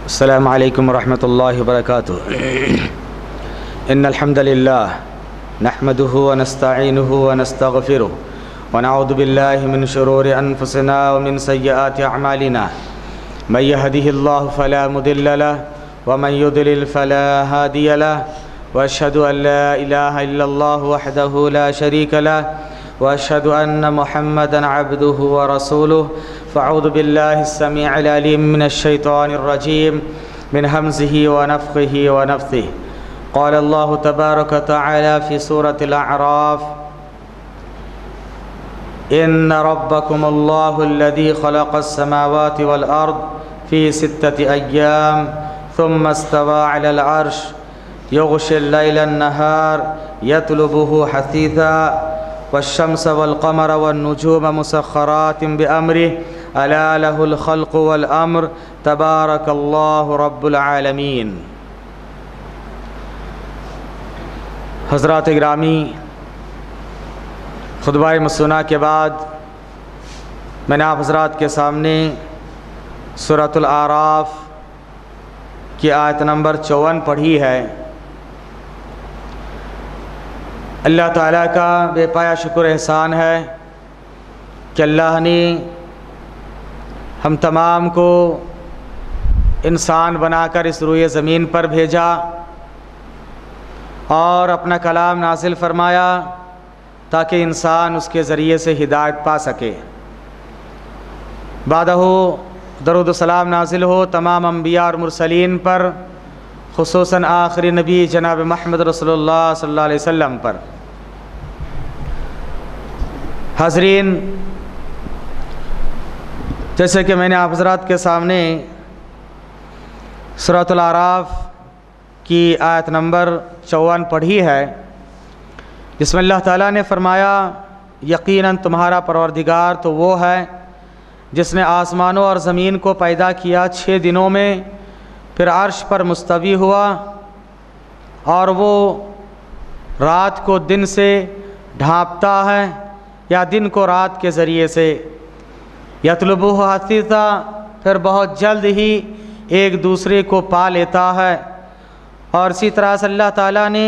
السلام علیکم ورحمۃ اللہ وبرکاتہ ان الحمد للہ نحمده ونستعینه ونستغفره ونعوذ باللہ من شرور انفسنا ومن سیئات اعمالنا من يهده الله فلا مضل له ومن يضلل فلا هادي له واشهد ان لا اله الا الله وحده لا شريك له واشهد ان محمدا عبده ورسوله فاعوذ بالله السميع العليم من الشيطان الرجيم من همزه ونفخه ونفثه قال الله تبارك وتعالى في سورة الأعراف إن ربكم الله الذي خلق السماوات والأرض في 6 أيام ثم استوى على العرش يغشي الليل النهار يطلبه حثيثا والشمس والقمر والنجوم مسخرات بأمره ألا له الخلق والأمر تبارك الله رب العالمين۔ حضرات گرامی، خطبہ مسنہ کے بعد میں نے آپ حضرات کے سامنے سورۃ الاعراف کی آیت نمبر 54 پڑھی ہے۔ اللہ تعالیٰ کا بے پایا شکر احسان ہے کہ اللہ نے ہم تمام کو انسان بنا کر اس روئے زمین پر بھیجا اور اپنا کلام نازل فرمایا تاکہ انسان اس کے ذریعے سے ہدایت پا سکے۔ بعدہ درود و سلام نازل ہو تمام انبیاء اور مرسلین پر، خصوصاً آخری نبی جناب محمد رسول اللہ صلی اللہ علیہ وسلم پر۔ حاضرین، جیسے کہ میں نے آپ حضرات کے سامنے سورۃ الاعراف کی آیت نمبر 54 پڑھی ہے، جس میں اللہ تعالیٰ نے فرمایا یقیناً تمہارا پروردگار تو وہ ہے جس نے آسمانوں اور زمین کو پیدا کیا 6 دنوں میں، پھر عرش پر مستوی ہوا اور وہ رات کو دن سے ڈھانپتا ہے یا دن کو رات کے ذریعے سے، یطلبہ حثیثا، پھر بہت جلد ہی ایک دوسرے کو پا لیتا ہے۔ اور اسی طرح سے اللہ تعالیٰ نے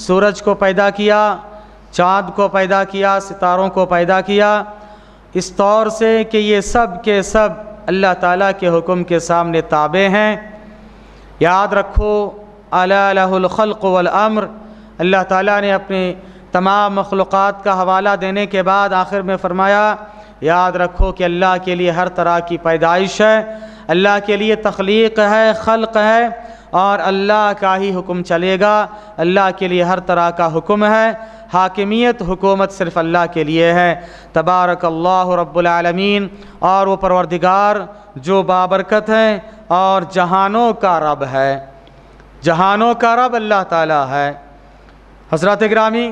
سورج کو پیدا کیا، چاند کو پیدا کیا، ستاروں کو پیدا کیا، اس طور سے کہ یہ سب کے سب اللہ تعالیٰ کے حکم کے سامنے تابع ہیں۔ یاد رکھو الا لہ الخلق والامر، اللہ تعالیٰ نے اپنے تمام مخلوقات کا حوالہ دینے کے بعد آخر میں فرمایا یاد رکھو کہ اللہ کے لیے ہر طرح کی پیدائش ہے، اللہ کے لیے تخلیق ہے، خلق ہے، اور اللہ کا ہی حکم چلے گا۔ اللہ کے لیے ہر طرح کا حکم ہے، حاکمیت حکومت صرف اللہ کے لیے ہے۔ تبارک اللہ رب العالمین، اور وہ پروردگار جو بابرکت ہے اور جہانوں کا رب ہے، جہانوں کا رب اللہ تعالیٰ ہے۔ حضرات گرامی،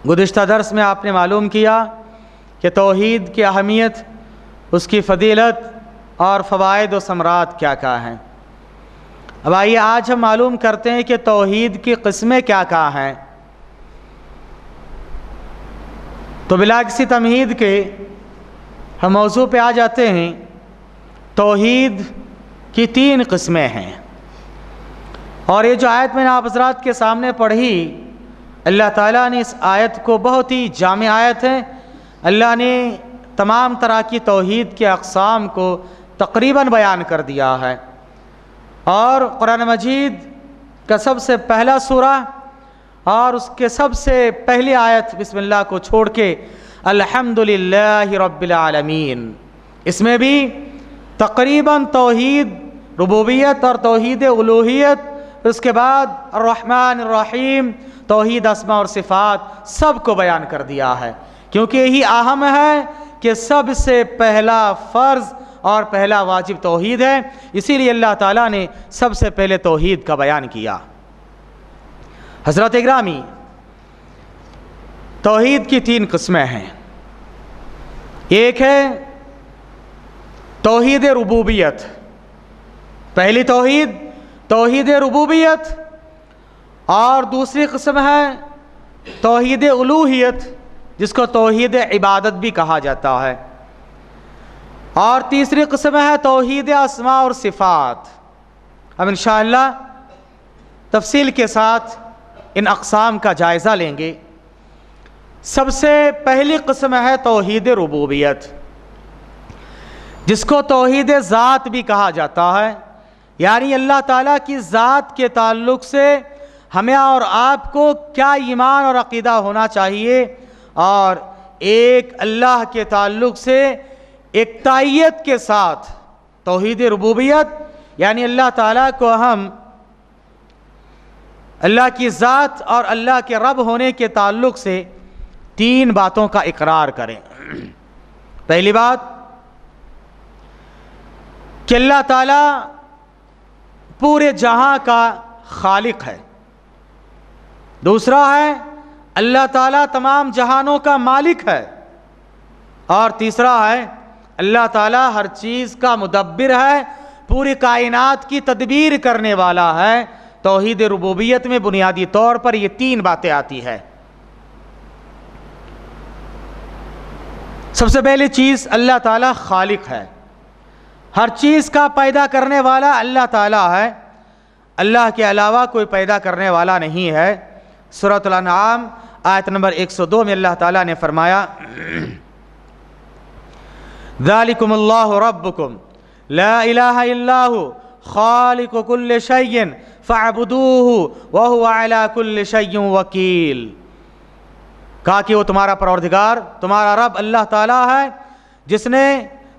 گزشتہ درس میں آپ نے معلوم کیا کہ توحید کی اہمیت، اس کی فضیلت اور فوائد و ثمرات کیا کیا ہیں۔ اب آئیے آج ہم معلوم کرتے ہیں کہ توحید کی قسمیں کیا کیا ہیں۔ تو بلا کسی تمہید کے ہم موضوع پہ آ جاتے ہیں۔ توحید کی 3 قسمیں ہیں، اور یہ جو آیت میں نے آپ حضرات کے سامنے پڑھی، اللہ تعالیٰ نے اس آیت کو بہت ہی جامع آیت ہے، اللہ نے تمام طرح کی توحید کے اقسام کو تقریباً بیان کر دیا ہے۔ اور قرآن مجید کا سب سے پہلا سورہ اور اس کے سب سے پہلی آیت بسم اللہ کو چھوڑ کے الحمدللہ رب العالمین، اس میں بھی تقریباً توحید ربوبیت اور توحید الوہیت، اس کے بعد الرحمن الرحیم، توحید اسماء اور صفات، سب کو بیان کر دیا ہے، کیونکہ یہی اہم ہے کہ سب سے پہلا فرض اور پہلا واجب توحید ہے، اسی لیے اللہ تعالیٰ نے سب سے پہلے توحید کا بیان کیا۔ حضرات گرامی، توحید کی 3 قسمیں ہیں۔ ایک ہے توحید ربوبیت، پہلی توحید توحید ربوبیت، اور دوسری قسم ہے توحید الوہیت، جس کو توحید عبادت بھی کہا جاتا ہے۔ اور تیسری قسم ہے توحید اسماء اور صفات. اب انشاءاللہ تفصیل کے ساتھ ان اقسام کا جائزہ لیں گے. سب سے پہلی قسم ہے توحید ربوبیت، جس کو توحید ذات بھی کہا جاتا ہے. یعنی اللہ تعالیٰ کی ذات کے تعلق سے ہمیں اور آپ کو کیا ایمان اور عقیدہ ہونا چاہیے، اور ایک اللہ کے تعلق سے یکتائیت کے ساتھ توحید ربوبیت، یعنی اللہ تعالیٰ کو ہم اللہ کی ذات اور اللہ کے رب ہونے کے تعلق سے تین باتوں کا اقرار کریں. پہلی بات کہ اللہ تعالیٰ پورے جہاں کا خالق ہے. دوسرا ہے اللہ تعالیٰ تمام جہانوں کا مالک ہے. اور تیسرا ہے اللہ تعالیٰ ہر چیز کا مدبر ہے، پوری کائنات کی تدبیر کرنے والا ہے. توحید ربوبیت میں بنیادی طور پر یہ تین باتیں آتی ہے. سب سے پہلی چیز اللہ تعالیٰ خالق ہے، ہر چیز کا پیدا کرنے والا اللہ تعالیٰ ہے. اللہ کے علاوہ کوئی پیدا کرنے والا نہیں ہے. سورۃ الانعام آیت نمبر 102 میں اللہ تعالیٰ نے فرمایا ذالکم اللہ ربکم لا الہ الا ھو خالق کل شیء فاعبدوہ وہو علی کل شیء وکیل. کہا کہ وہ تمہارا پروردگار، تمہارا رب اللہ تعالیٰ ہے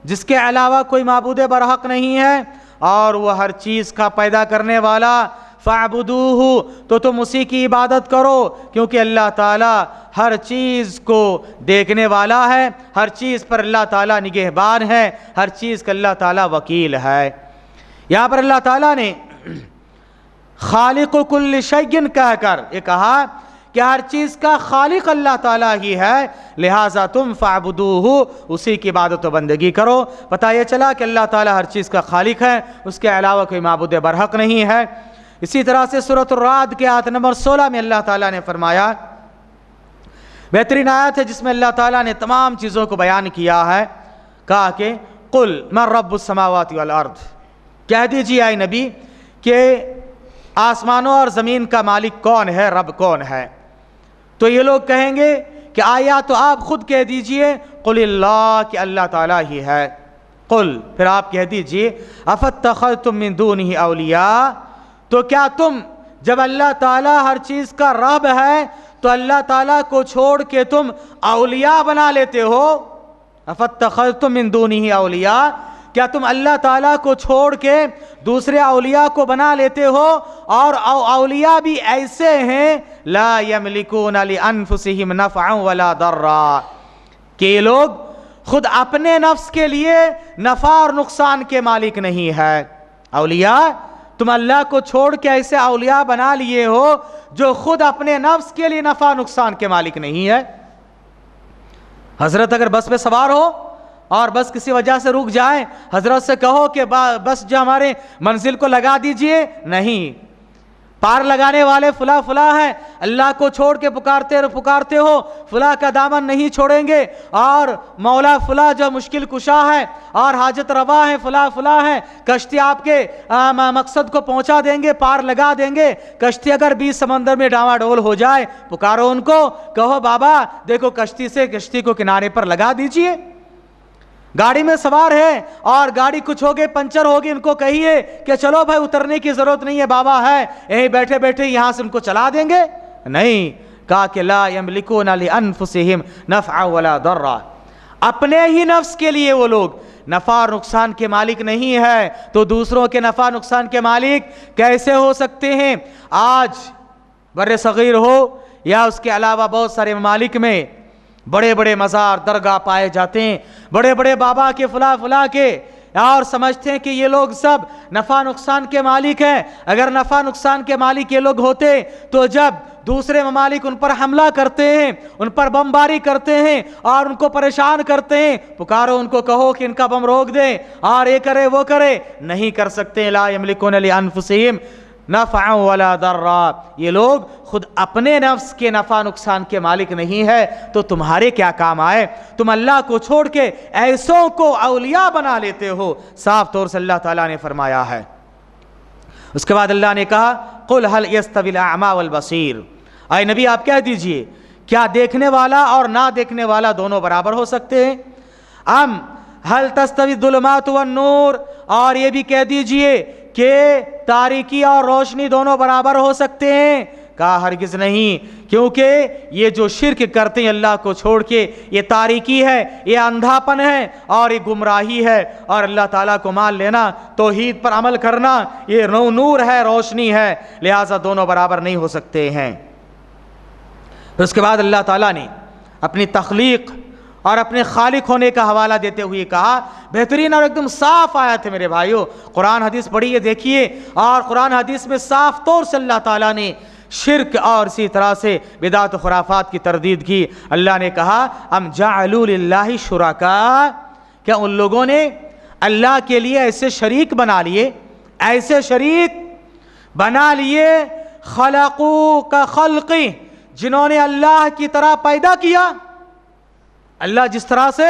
جس کے علاوہ کوئی معبود برحق نہیں ہے، اور وہ ہر چیز کا پیدا کرنے والا. فاعبدوہ، تو تم اسی کی عبادت کرو، کیونکہ اللہ تعالیٰ ہر چیز کو دیکھنے والا ہے، ہر چیز پر اللہ تعالیٰ نگہبان ہے، ہر چیز کا اللہ تعالیٰ وکیل ہے. یہاں پر اللہ تعالیٰ نے خالق کل شیء کہہ کر یہ کہا کہ ہر چیز کا خالق اللہ تعالیٰ ہی ہے، لہٰذا تم فاعبدوہ، اسی کی عبادت و بندگی کرو. پتہ یہ چلا کہ اللہ تعالیٰ ہر چیز کا خالق ہے، اس کے علاوہ کوئی معبود برحق نہیں ہے. اسی طرح سے سورۃ الرعد کے آیت نمبر 16 میں اللہ تعالیٰ نے فرمایا، بہترین آیت ہے جس میں اللہ تعالیٰ نے تمام چیزوں کو بیان کیا ہے. کہا کہ قل من رب السماوات والارض، کہہ دیجیے اے نبی کہ آسمانوں اور زمین کا مالک کون ہے، رب کون ہے. تو یہ لوگ کہیں گے کہ آیا تو آپ خود کہہ دیجئے قل اللہ، کہ اللہ تعالیٰ ہی ہے. قل، پھر آپ کہہ دیجئے افاتخذتم من دونہ اولیاء، تو کیا تم جب اللہ تعالیٰ ہر چیز کا رب ہے تو اللہ تعالیٰ کو چھوڑ کے تم اولیاء بنا لیتے ہو. افاتخذتم من دونہ اولیاء، کیا تم اللہ تعالیٰ کو چھوڑ کے دوسرے اولیاء کو بنا لیتے ہو، اور اولیاء بھی ایسے ہیں لا یملکون لانفسہم نفعا ولا ضرا، کہ یہ لوگ خود اپنے نفس کے لیے نفع اور نقصان کے مالک نہیں ہے. اولیاء، تم اللہ کو چھوڑ کے ایسے اولیاء بنا لیے ہو جو خود اپنے نفس کے لیے نفع نقصان کے مالک نہیں ہے. حضرت اگر بس پہ سوار ہو اور بس کسی وجہ سے رک جائیں، حضرت سے کہو کہ بس جو ہمارے منزل کو لگا دیجئے، نہیں، پار لگانے والے فلاں فلاں ہیں، اللہ کو چھوڑ کے پکارتے ہو، فلاں کا دامن نہیں چھوڑیں گے، اور مولا فلاں جو مشکل کشا ہے اور حاجت روا ہے، فلاں فلاں ہے، کشتی آپ کے مقصد کو پہنچا دیں گے، پار لگا دیں گے. کشتی اگر بیچ سمندر میں ڈاواں ڈول ہو جائے، پکارو ان کو، کہو بابا دیکھو کشتی کو کنارے پر لگا دیجئے. گاڑی میں سوار ہے اور گاڑی کچھ ہوگے، پنچر ہوگی، ان کو کہیے کہ چلو بھائی اترنے کی ضرورت نہیں ہے، بابا ہے یہیں بیٹھے بیٹھے یہاں سے ان کو چلا دیں گے. نہیں، کہا کہ لا یملکون لانفسہم نفعا ولا ضرا، اپنے ہی نفس کے لیے وہ لوگ نفع اور نقصان کے مالک نہیں ہے، تو دوسروں کے نفع نقصان کے مالک کیسے ہو سکتے ہیں؟ آج بر صغیر ہو یا اس کے علاوہ بہت سارے ممالک میں بڑے بڑے مزار درگاہ پائے جاتے ہیں، بڑے بڑے بابا کے فلاں فلاں کے، اور سمجھتے ہیں کہ یہ لوگ سب نفع نقصان کے مالک ہیں. اگر نفع نقصان کے مالک یہ لوگ ہوتے تو جب دوسرے ممالک ان پر حملہ کرتے ہیں، ان پر بمباری کرتے ہیں اور ان کو پریشان کرتے ہیں، پکارو ان کو، کہو کہ ان کا بم روک دیں اور یہ کرے وہ کرے. نہیں کر سکتے. لا یملکون لانفسہم نفعا ولا ضرا، یہ لوگ خود اپنے نفس کے نفع نقصان کے مالک نہیں ہے تو تمہارے کیا کام آئے؟ تم اللہ کو چھوڑ کے ایسوں کو اولیاء بنا لیتے ہو، صاف طور سے اللہ تعالیٰ نے فرمایا ہے۔ اس کے بعد اللہ نے کہا قل هل يستوي الاعمى والبصير، اے نبی آپ کہہ دیجئے کیا دیکھنے والا اور نہ دیکھنے والا دونوں برابر ہو سکتے ہیں؟ ام هل تستوي الظلمات والنور، اور یہ بھی کہہ دیجئے کہ تاریکی اور روشنی دونوں برابر ہو سکتے ہیں؟ کہا ہرگز نہیں، کیونکہ یہ جو شرک کرتے ہیں اللہ کو چھوڑ کے، یہ تاریکی ہے، یہ اندھاپن ہے اور یہ گمراہی ہے، اور اللہ تعالیٰ کو مان لینا، توحید پر عمل کرنا، یہ نور ہے، روشنی ہے، لہٰذا دونوں برابر نہیں ہو سکتے ہیں۔ پھر اس کے بعد اللہ تعالیٰ نے اپنی تخلیق اور اپنے خالق ہونے کا حوالہ دیتے ہوئے کہا، بہترین اور ایک دم صاف آیت ہے میرے بھائیو، قرآن حدیث پڑھیے دیکھیے، اور قرآن حدیث میں صاف طور سے اللہ تعالیٰ نے شرک اور اسی طرح سے بدعت و خرافات کی تردید کی۔ اللہ نے کہا ام جعلوا للہ شرکاء، کیا ان لوگوں نے اللہ کے لیے ایسے شریک بنا لیے، ایسے شریک بنا لیے، خلقوا کا خلقی، جنہوں نے اللہ کی طرح پیدا کیا۔ اللہ جس طرح سے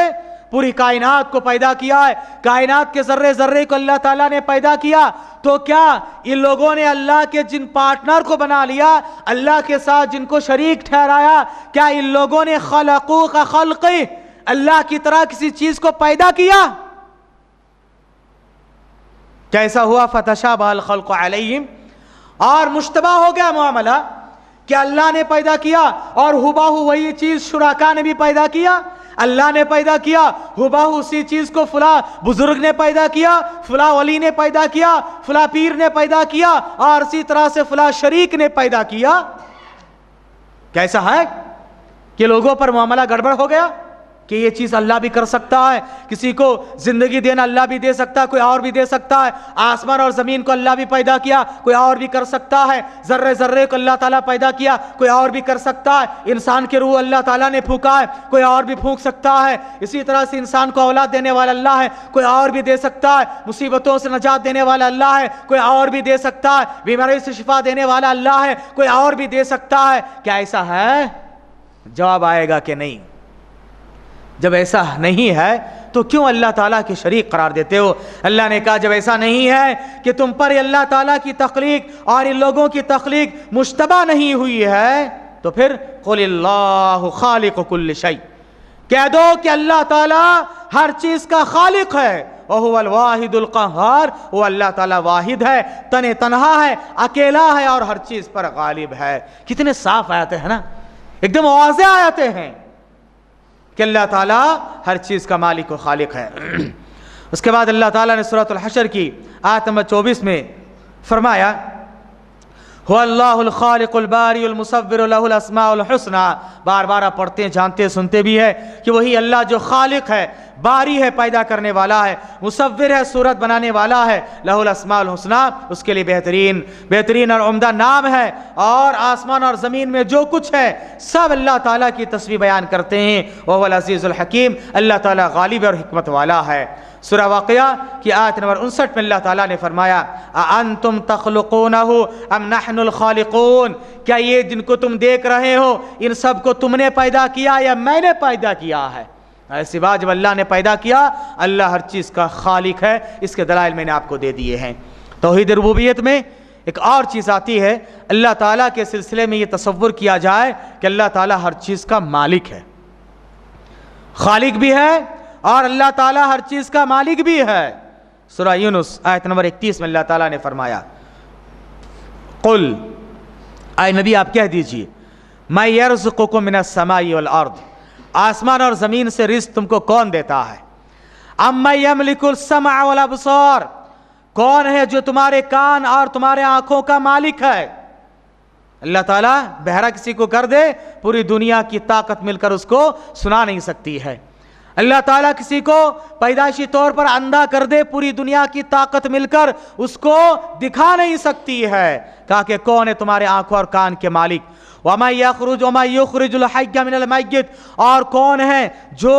پوری کائنات کو پیدا کیا ہے، کائنات کے ذرے ذرے کو اللہ تعالیٰ نے پیدا کیا، تو کیا ان لوگوں نے اللہ کے جن پارٹنر کو بنا لیا، اللہ کے ساتھ جن کو شریک ٹھہرایا، کیا ان لوگوں نے خلقو کا خلقی، اللہ کی طرح کسی چیز کو پیدا کیا؟ کیسا ہوا فتشابہ الخلق علیہم، اور مشتبہ ہو گیا معاملہ کہ اللہ نے پیدا کیا اور ہباہو وہی چیز شرکا نے بھی پیدا کیا۔ اللہ نے پیدا کیا، ہباہو اسی چیز کو فلاں بزرگ نے پیدا کیا، فلاں ولی نے پیدا کیا، فلاں پیر نے پیدا کیا، اور اسی طرح سے فلاں شریک نے پیدا کیا۔ کیسا ہے کہ لوگوں پر معاملہ گڑبڑ ہو گیا کہ یہ چیز اللہ بھی کر سکتا ہے، کسی کو زندگی دینا اللہ بھی دے سکتا ہے، کوئی اور بھی دے سکتا ہے، آسمان اور زمین کو اللہ بھی پیدا کیا، کوئی اور بھی کر سکتا ہے، ذرے ذرے کو اللہ تعالیٰ پیدا کیا، کوئی اور بھی کر سکتا ہے، انسان کے روح اللہ تعالیٰ نے پھونکا ہے، کوئی اور بھی پھونک سکتا ہے، اسی طرح سے انسان کو اولاد دینے والا اللہ ہے، کوئی اور بھی دے سکتا ہے، مصیبتوں سے نجات دینے والا اللہ ہے، کوئی اور بھی دے سکتا ہے، بیماری سے شفا دینے والا اللہ ہے، کوئی اور بھی دے سکتا ہے۔ کیا ایسا ہے؟ جواب آئے گا کہ نہیں۔ جب ایسا نہیں ہے تو کیوں اللہ تعالیٰ کی شریک قرار دیتے ہو؟ اللہ نے کہا جب ایسا نہیں ہے کہ تم پر اللہ تعالیٰ کی تخلیق اور ان لوگوں کی تخلیق مشتبہ نہیں ہوئی ہے تو پھر قل اللہ خالق کل شیء، کہہ دو کہ اللہ تعالیٰ ہر چیز کا خالق ہے، وہو الواحد القہار، وہ اللہ تعالیٰ واحد ہے، تنہا ہے، اکیلا ہے اور ہر چیز پر غالب ہے۔ کتنے صاف آیتیں ہیں نا، ایک دم واضح آیتیں ہیں کہ اللہ تعالیٰ ہر چیز کا مالک و خالق ہے۔ اس کے بعد اللہ تعالیٰ نے سورۃ الحشر کی آیت نمبر 24 میں فرمایا هو اللہ الخالق الباری المصور له الاسماء الحسنى، بار بار آپ پڑھتے ہیں، جانتے سنتے بھی ہے کہ وہی اللہ جو خالق ہے، باری ہے، پیدا کرنے والا ہے، مصور ہے، صورت بنانے والا ہے، لہ الاسماء الحسنى، اس کے لیے بہترین اور عمدہ نام ہے، اور آسمان اور زمین میں جو کچھ ہے سب اللہ تعالیٰ کی تسبیح بیان کرتے ہیں۔ وهو العزیز الحکیم، اللہ تعالیٰ غالب اور حکمت والا ہے۔ سورہ واقعہ کی آیت نمبر 59 میں اللہ تعالیٰ نے فرمایا اَأَنْتُمْ تَخْلُقُونَهُ أَمْ نَحْنُ الْخَالِقُونَ، کیا یہ جن کو تم دیکھ رہے ہو ان سب کو تم نے پیدا کیا یا میں نے پیدا کیا ہے؟ ایسی بات جب اللہ نے پیدا کیا، اللہ ہر چیز کا خالق ہے، اس کے دلائل میں نے آپ کو دے دیے ہیں۔ توحید ربوبیت میں ایک اور چیز آتی ہے، اللہ تعالیٰ کے سلسلے میں یہ تصور کیا جائے کہ اللہ تعالیٰ ہر چیز کا مالک ہے، خالق بھی ہے اور اللہ تعالیٰ ہر چیز کا مالک بھی ہے۔ سورہ یونس آیت نمبر 31 میں اللہ تعالیٰ نے فرمایا قل، اے نبی آپ کہہ دیجئے میں یرزقکم من السماء والارض، آسمان اور زمین سے رزق تم کو کون دیتا ہے؟ امن یملک السمع والابصار، کون ہے جو تمہارے کان اور تمہارے آنکھوں کا مالک ہے؟ اللہ تعالیٰ بہرا کسی کو کر دے، پوری دنیا کی طاقت مل کر اس کو سنا نہیں سکتی ہے۔ اللہ تعالیٰ کسی کو پیدائشی طور پر اندھا کر دے، پوری دنیا کی طاقت مل کر اس کو دکھا نہیں سکتی ہے۔ کہا کہ کون ہے تمہارے آنکھوں اور کان کے مالک؟ وَمَن يَخْرُجُ الْحَيَّ مِنَ الْمَيِّتِ، اور کون ہے جو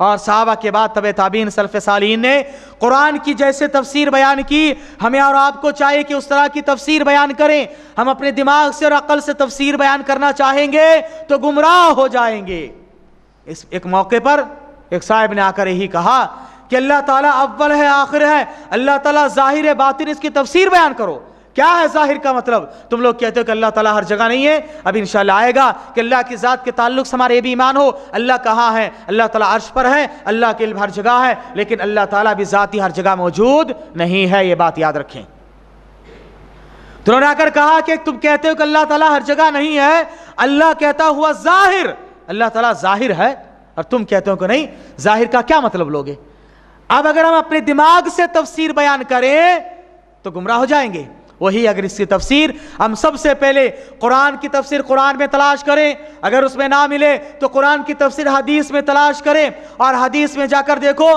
اور صحابہ کے بعد تبع تابعین سلف صالحین نے قرآن کی جیسے تفسیر بیان کی، ہمیں اور آپ کو چاہیے کہ اس طرح کی تفسیر بیان کریں۔ ہم اپنے دماغ سے اور عقل سے تفسیر بیان کرنا چاہیں گے تو گمراہ ہو جائیں گے۔ اس ایک موقع پر ایک صاحب نے آ کر یہی کہا کہ اللہ تعالیٰ اول ہے آخر ہے، اللہ تعالیٰ ظاہر ہے باطن، اس کی تفسیر بیان کرو۔ کیا ہے ظاہر کا مطلب؟ تم لوگ کہتے ہو کہ اللہ تعالیٰ ہر جگہ نہیں ہے، اب انشاءاللہ آئے گا کہ اللہ کی ذات کے تعلق سے ہمارے یہ بھی ایمان ہو، اللہ کہاں ہے؟ اللہ تعالیٰ عرش پر ہے، اللہ کے علم ہر جگہ ہے، لیکن اللہ تعالیٰ بھی ذاتی ہر جگہ موجود نہیں ہے، یہ بات یاد رکھیں۔ تو انہوں نے آ کر کہا کہ تم کہتے ہو کہ اللہ تعالیٰ ہر جگہ نہیں ہے، اللہ کہتا ہوا ظاہر، اللہ تعالیٰ ظاہر ہے، اور تم کہتے ہو کہ نہیں، ظاہر کا کیا مطلب لوگے؟ اب اگر ہم اپنے دماغ سے تفسیر بیان کریں تو گمراہ ہو جائیں گے۔ وہی اگر اس کی تفسیر ہم سب سے پہلے قرآن کی تفسیر قرآن میں تلاش کریں، اگر اس میں نہ ملے تو قرآن کی تفسیر حدیث میں تلاش کریں، اور حدیث میں جا کر دیکھو،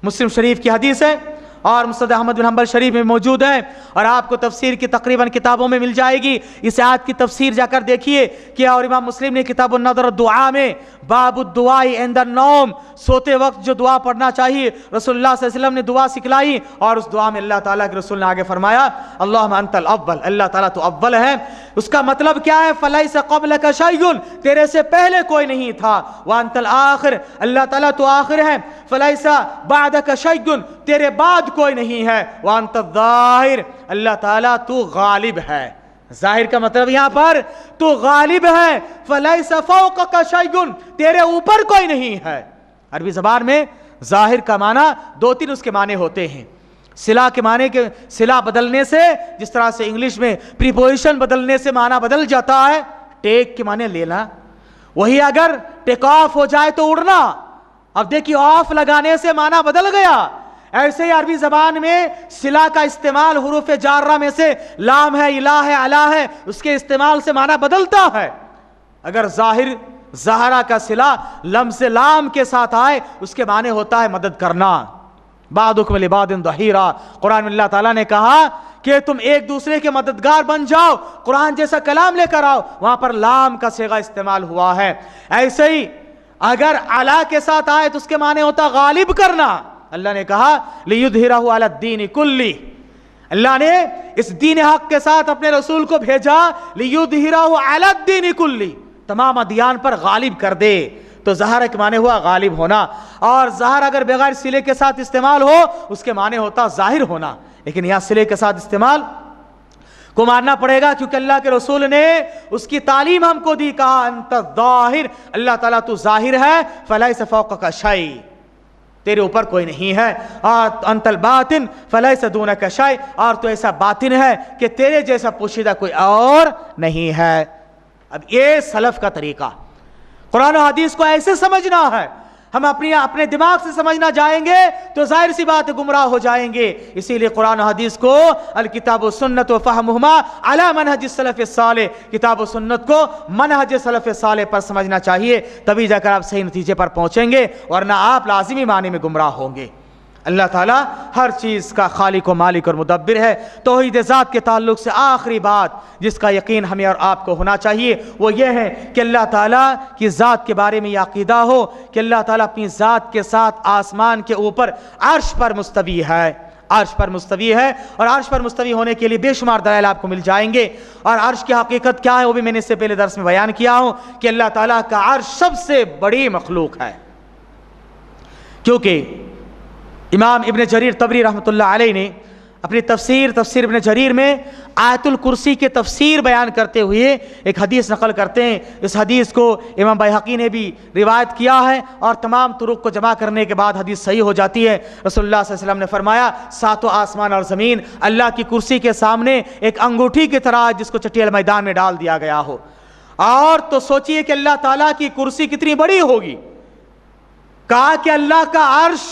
مسلم شریف کی حدیث ہے اور مسند احمد بن حنبل شریف میں موجود ہے، اور آپ کو تفسیر کی تقریباً کتابوں میں مل جائے گی۔ اس آیت کی تفسیر جا کر دیکھیے کہ اور امام مسلم نے کتاب النظر الدعاء میں باب الدعاء عند النوم، سوتے وقت جو دعا پڑھنا چاہیے، رسول اللہ صلی اللہ علیہ وسلم نے دعا سکھلائی، اور اس دعا میں اللہ تعالیٰ کے رسول نے آگے فرمایا اللہم انت الاول، اللہ تعالیٰ تو اول ہے۔ اس کا مطلب کیا ہے؟ فلیس قبلک شیء، تیرے سے پہلے کوئی نہیں تھا، وانت الآخر، اللہ تعالیٰ تو آخر ہے، فلیس بعدک شیء، تیرے بعد کوئی نہیں ہے، وانت الظاہر، اللہ تعالیٰ تو غالب ہے۔ ظاہر کا مطلب یہاں پر تو غالب ہے، فلیس فوقک شیء، تیرے اوپر کوئی نہیں ہے۔ عربی زبان میں ظاہر کا معنی دو تین اس کے معنی ہوتے ہیں۔ صلہ کے معنی کے صلہ بدلنے سے، جس طرح سے انگلش میں پریپوزیشن بدلنے سے معنی بدل جاتا ہے، ٹیک کے معنی لینا، وہی اگر ٹیک آف ہو جائے تو اڑنا، اب دیکھیے آف لگانے سے معنی بدل گیا۔ ایسے ہی عربی زبان میں صلہ کا استعمال حروف جارہ میں سے لام ہے، الہ ہے، علا ہے، اس کے استعمال سے معنی بدلتا ہے۔ اگر ظاہر ظاہرہ کا صلہ لمز لام کے ساتھ آئے، اس کے معنی ہوتا ہے مدد کرنا، بعضکم لبعض ظہیرا۔ قرآن میں اللہ تعالیٰ نے کہا کہ تم ایک دوسرے کے مددگار بن جاؤ، قرآن جیسا کلام لے کر آؤ، وہاں پر لام کا صیغہ استعمال ہوا ہے۔ ایسے ہی اگر علا کے ساتھ آئے تو اس کے معنی ہوتا غالب کرنا۔ اللہ نے کہا لِیُظْہِرَهُ عَلَى الدِّینِ کُلِّهِ، اللہ نے اس دین حق کے ساتھ اپنے رسول کو بھیجا، لِیُظْہِرَهُ عَلَى الدِّینِ کُلِّهِ، تمام ادیان پر غالب کر دے۔ تو ظہر کے معنی ہوا غالب ہونا، اور ظہر اگر بغیر صلے کے ساتھ استعمال ہو اس کے معنی ہوتا ظاہر ہونا، لیکن یہاں صلے کے ساتھ استعمال کو ماننا پڑے گا، کیونکہ اللہ کے رسول نے اس کی تعلیم ہم کو دی، کہا انت الظاہر، اللہ تعالیٰ تو ظاہر ہے، فلیس فوقک شیء، تیرے اوپر کوئی نہیں ہے، اور انت الباطن فلیس دونک شیء، اور تو ایسا باطن ہے کہ تیرے جیسا پوشیدہ کوئی اور نہیں ہے۔ اب یہ سلف کا طریقہ، قرآن و حدیث کو ایسے سمجھنا ہے۔ ہم اپنے دماغ سے سمجھنا جائیں گے تو ظاہر سی بات گمراہ ہو جائیں گے۔ اسی لیے قرآن و حدیث کو الکتاب و سنت و فہمہما علی منہج السلف الصالح، کتاب و سنت کو منہج سلف صالح پر سمجھنا چاہیے، تبھی جا کر آپ صحیح نتیجے پر پہنچیں گے، ورنہ آپ لازمی معنی میں گمراہ ہوں گے۔ اللہ تعالیٰ ہر چیز کا خالق و مالک اور مدبر ہے۔ توحید ذات کے تعلق سے آخری بات جس کا یقین ہمیں اور آپ کو ہونا چاہیے وہ یہ ہے کہ اللہ تعالیٰ کی ذات کے بارے میں یہ عقیدہ ہو کہ اللہ تعالیٰ اپنی ذات کے ساتھ آسمان کے اوپر عرش پر مستوی ہے، عرش پر مستوی ہے، اور عرش پر مستوی ہونے کے لیے بے شمار دلائل آپ کو مل جائیں گے۔ اور عرش کی حقیقت کیا ہے وہ بھی میں نے اس سے پہلے درس میں بیان کیا ہوں کہ اللہ تعالیٰ کا عرش سب سے بڑی مخلوق ہے، کیونکہ امام ابن جریر طبری رحمۃ اللہ علیہ نے اپنی تفسیر ابن جریر میں آیت الکرسی کے تفسیر بیان کرتے ہوئے ایک حدیث نقل کرتے ہیں۔ اس حدیث کو امام بحقی نے بھی روایت کیا ہے، اور تمام طرق کو جمع کرنے کے بعد حدیث صحیح ہو جاتی ہے۔ رسول اللہ صلی اللہ علیہ وسلم نے فرمایا ساتوں آسمان اور زمین اللہ کی کرسی کے سامنے ایک انگوٹھی کی طرح جس کو چٹیل میدان میں ڈال دیا گیا ہو، اور تو سوچئے کہ اللہ تعالیٰ کی کرسی کتنی بڑی ہوگی۔ کہا کہ اللہ کا عرش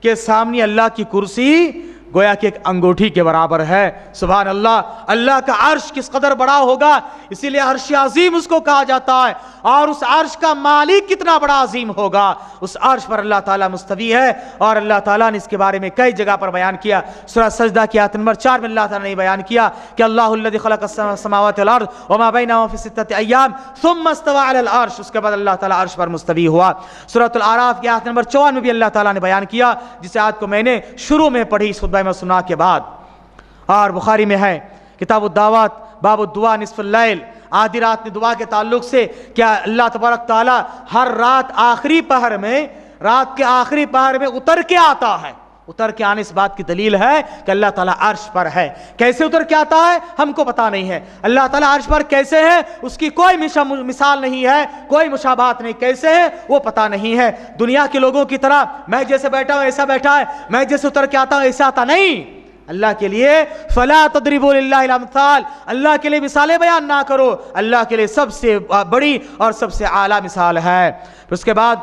کے سامنے اللہ کی کرسی گویا کہ ایک انگوٹھی کے برابر ہے۔ سبحان اللہ، اللہ کا عرش کس قدر بڑا ہوگا، اسی لیے عرش عظیم اس کو کہا جاتا ہے، اور اس عرش کا مالک کتنا بڑا عظیم ہوگا۔ اس عرش پر اللہ تعالیٰ مستوی ہے، اور اللہ تعالیٰ نے اس کے بارے میں کئی جگہ پر بیان کیا۔ سورہ سجدہ کی آیت نمبر 4 میں اللہ تعالیٰ نے بیان کیا کہ اللہ الذی خلق السماوات والارض وما بینہما فی 6 ایام ثم استوى علی العرش، اس کے بعد اللہ تعالیٰ عرش پر مستوی ہوا۔ سورۃ الاعراف کی آیت نمبر 54 میں بھی اللہ تعالیٰ نے بیان کیا، جس آیت کو میں نے شروع میں پڑھی اس خطبہ میں سنا کے بعد، اور بخاری میں ہے کتاب الدعوات باب الدعاء نصف اللیل، آدھی رات میں دعا کے تعلق سے کیا اللہ تبارک تعالیٰ ہر رات آخری پہر میں، رات کے آخری پہر میں اتر کے آتا ہے۔ اتر کے آنے اس بات کی دلیل ہے کہ اللہ تعالیٰ عرش پر ہے۔ کیسے اتر کے آتا ہے ہم کو پتا نہیں ہے، اللہ تعالیٰ عرش پر کیسے ہے اس کی کوئی مثال نہیں ہے، کوئی مشابہت نہیں، کیسے ہے وہ پتا نہیں ہے۔ دنیا کے لوگوں کی طرح میں جیسے بیٹھا ہوں ایسا بیٹھا ہے، میں جیسے اتر کے آتا ہوں ایسا آتا نہیں۔ اللہ کے لیے فلا تضربوا للہ الامثال، اللہ کے لیے مثالیں بیان نہ کرو، اللہ کے لیے سب سے بڑی اور سب سے اعلیٰ مثال ہے۔ پھر اس کے بعد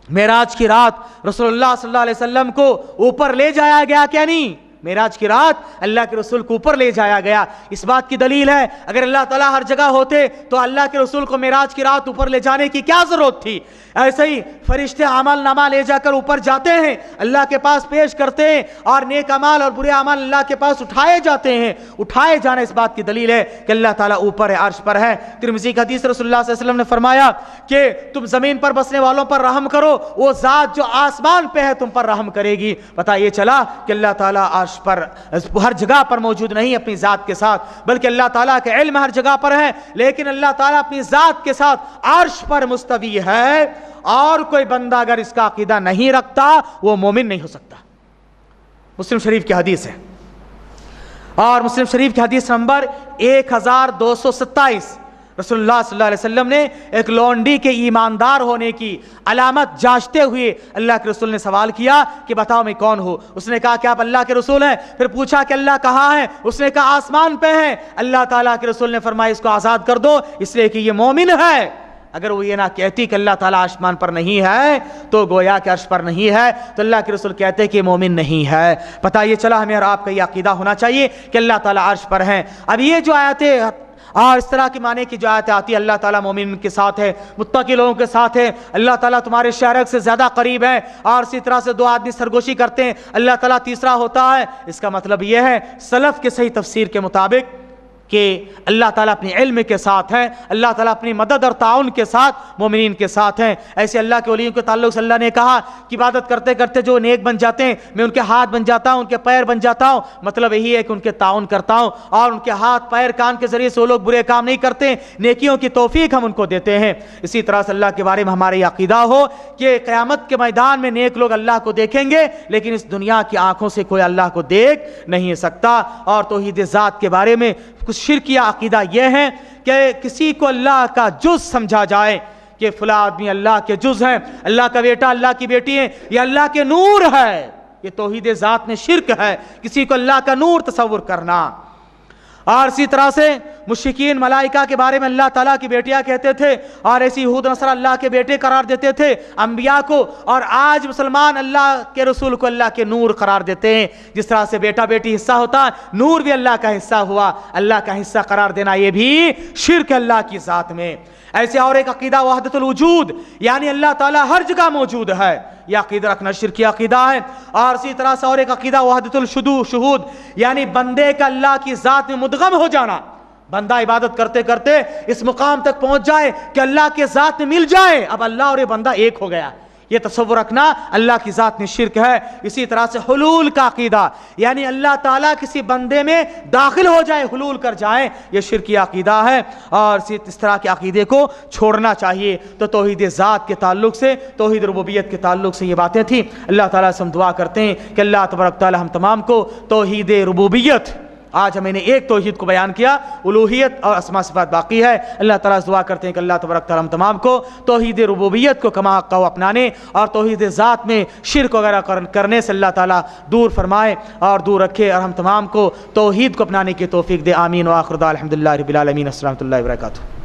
معراج کی رات رسول اللہ صلی اللہ علیہ وسلم کو اوپر لے جایا گیا کیا نہیں؟ معراج کی رات اللہ کے رسول کو اوپر لے جایا گیا، اس بات کی دلیل ہے اگر اللہ تعالیٰ ہر جگہ ہوتے تو اللہ کے رسول کو معراج کی رات اوپر لے جانے کی کیا ضرورت تھی؟ ایسے ہی فرشتے عمل نامہ لے جا کر اوپر جاتے ہیں، اللہ کے پاس پیش کرتے ہیں، اور نیک اعمال اور برے اعمال اللہ کے پاس اٹھائے جاتے ہیں۔ اٹھائے جانا اس بات کی دلیل ہے کہ اللہ تعالیٰ اوپر ہے، عرش پر ہے۔ ترمذی کی حدیث رسول اللہ صلی اللہ علیہ وسلم نے فرمایا کہ تم زمین پر بسنے والوں پر رحم کرو، وہ ذات جو آسمان پہ ہے تم پر رحم کرے گی۔ پتہ یہ چلا کہ اللہ تعالیٰ عرش پر ہر جگہ پر موجود نہیں اپنی ذات کے ساتھ، بلکہ اللہ تعالیٰ کے علم ہر جگہ پر ہے، لیکن اللہ تعالیٰ اپنی ذات کے ساتھ عرش پر مستوی ہے، اور کوئی بندہ اگر اس کا عقیدہ نہیں رکھتا وہ مومن نہیں ہو سکتا۔ مسلم شریف کی حدیث ہے، اور مسلم شریف کی حدیث نمبر 1227، رسول اللہ صلی اللہ علیہ وسلم نے ایک لونڈی کے ایماندار ہونے کی علامت جانچتے ہوئے اللہ کے رسول نے سوال کیا کہ بتاؤ میں کون ہوں؟ اس نے کہا کہ آپ اللہ کے رسول ہیں۔ پھر پوچھا کہ اللہ کہاں ہے؟ اس نے کہا آسمان پہ ہے۔ اللہ تعالیٰ کے رسول نے فرمایا اس کو آزاد کر دو، اس لیے کہ یہ مومن ہے۔ اگر وہ یہ نہ کہتی کہ اللہ تعالیٰ آسمان پر نہیں ہے تو گویا کہ عرش پر نہیں ہے، تو اللہ کے رسول کہتے کہ مومن نہیں ہے۔ پتہ یہ چلا ہمیں اور آپ کا یہ عقیدہ ہونا چاہیے کہ اللہ تعالیٰ عرش پر ہیں۔ اب یہ جو آیتیں اور اس طرح کے معنی کی جو آیتیں آتی ہے، اللہ تعالیٰ مومن کے ساتھ ہے، متقی لوگوں کے ساتھ ہے، اللہ تعالیٰ تمہارے شہرک سے زیادہ قریب ہے، اور اسی طرح سے 2 آدمی سرگوشی کرتے ہیں اللہ تعالیٰ تیسرا ہوتا ہے، اس کا مطلب یہ ہے سلف کے صحیح تفسیر کے مطابق کہ اللہ تعالیٰ اپنے علم کے ساتھ ہیں، اللہ تعالیٰ اپنی مدد اور تعاون کے ساتھ مومنین کے ساتھ ہیں۔ ایسے اللہ کے ولیوں کے تعلق سے اللہ نے کہا کہ عبادت کرتے کرتے جو نیک بن جاتے ہیں میں ان کے ہاتھ بن جاتا ہوں، ان کے پیر بن جاتا ہوں، مطلب یہی ہے کہ ان کے تعاون کرتا ہوں، اور ان کے ہاتھ پیر کان کے ذریعے سے وہ لوگ برے کام نہیں کرتے، نیکیوں کی توفیق ہم ان کو دیتے ہیں۔ اسی طرح سے اللہ کے بارے میں ہمارا یہ عقیدہ ہو کہ قیامت کے میدان میں نیک لوگ اللہ کو دیکھیں گے، لیکن اس دنیا کی آنکھوں سے کوئی اللہ کو دیکھ نہیں سکتا۔ اور توحید ذات کے بارے میں کچھ شرکیہ عقیدہ یہ ہے کہ کسی کو اللہ کا جز سمجھا جائے کہ فلاں آدمی اللہ کے جز ہیں، اللہ کا بیٹا اللہ کی بیٹی ہے، یہ اللہ کے نور ہے، یہ توحید ذات میں شرک ہے، کسی کو اللہ کا نور تصور کرنا۔ اور اسی طرح سے مشرکین ملائکہ کے بارے میں اللہ تعالیٰ کی بیٹیاں کہتے تھے، اور ایسی یہود نصارہ اللہ کے بیٹے قرار دیتے تھے انبیاء کو، اور آج مسلمان اللہ کے رسول کو اللہ کے نور قرار دیتے ہیں۔ جس طرح سے بیٹا بیٹی حصہ ہوتا ہے، نور بھی اللہ کا حصہ ہوا، اللہ کا حصہ قرار دینا یہ بھی شرک اللہ کی ذات میں۔ ایسے اور ایک عقیدہ وحدت الوجود، یعنی اللہ تعالیٰ ہر جگہ موجود ہے، یہ عقیدہ رکھنا شرکی عقیدہ ہے۔ اور اسی طرح سے اور ایک عقیدہ وحدت الشہود، یعنی بندے کا اللہ کی ذات میں مدغم ہو جانا، بندہ عبادت کرتے کرتے اس مقام تک پہنچ جائے کہ اللہ کے ذات میں مل جائے، اب اللہ اور یہ بندہ ایک ہو گیا، یہ تصور رکھنا اللہ کی ذات میں شرک ہے۔ اسی طرح سے حلول کا عقیدہ، یعنی اللہ تعالیٰ کسی بندے میں داخل ہو جائے، حلول کر جائے، یہ شرکی عقیدہ ہے، اور اس طرح کے عقیدے کو چھوڑنا چاہیے۔ تو توحید ذات کے تعلق سے، توحید ربوبیت کے تعلق سے یہ باتیں تھیں۔ اللہ تعالیٰ سے ہم دعا کرتے ہیں کہ اللہ تبارک تعالیٰ ہم تمام کو توحید ربوبیت، آج میں نے ایک توحید کو بیان کیا، الوہیت اور اسماء صفات باقی ہے، اللہ تعالیٰ سے دعا کرتے ہیں کہ اللہ تبارک تعالیٰ ہم تمام کو توحید ربوبیت کو کما حق اپنانے اور توحید ذات میں شرک وغیرہ کرنے سے اللہ تعالیٰ دور فرمائے اور دور رکھے، اور ہم تمام کو توحید کو اپنانے کی توفیق دے۔ آمین۔ وآخر دعوانا الحمدللہ رب العالمین۔ السلام علیکم و رحمۃ اللہ وبرکاتہ۔